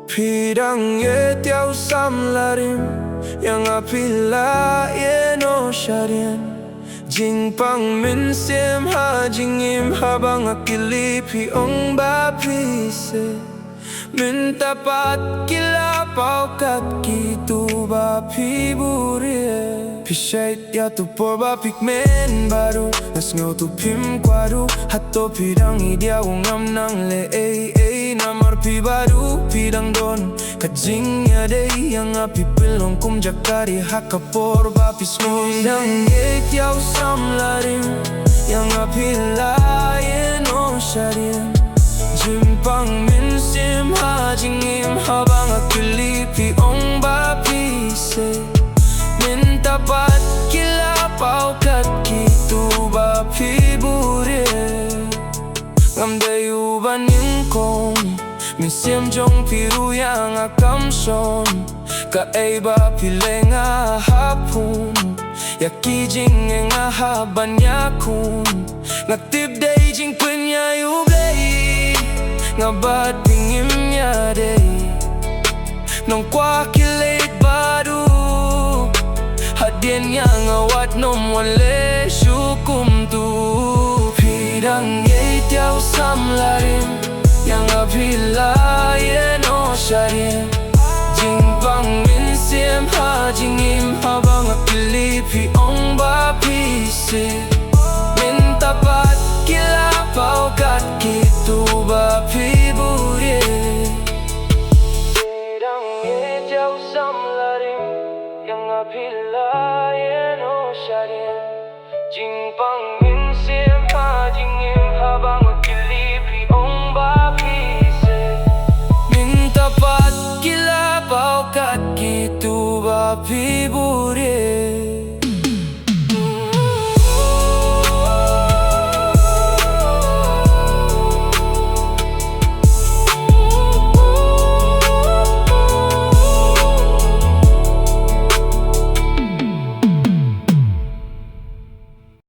Pirang ye tiao sam larim yang apila ye no sharian Jing pang min sim ha jing im habang akilipi ong ba pise Min tapat kila pau kat kitu ba piburie Pishait ya tu por ba pikmen baru Nas ngaw tu pim kwaru Hato pirang idia ungam nang le Namar pi baru pidang don Kajing ya day yang api pilong kum jakari hakapor ba pismo Dang ye tiao sam larim yang api layen o sharin Jimpang min sim ha jingim habang akilipi ong ba pise Min tapat kila pau kat kitu ba pibure Ngam dayu baning kong Min sim jong piru yang akam son Ka ay ba pile nga hapun Yaki jing nga haban yakun Ngatib day jing pinya yublay Nga bad pingim ya day Nong kwa kilit badu Hadien yang awat nom wale syukum tu Pidang ye tiao sam larim Yang apila ye no sharin Jing bang min sim ha jing im habang akilipi ong ba pise Min tapat kila pau kat kitu ba piburie Pidang ye tiao sam larim Yang apila ye no sharin Jing bang min sim ha jing im habang akilipi ong ba pise Min tapat kila pau kat kitu ba piburie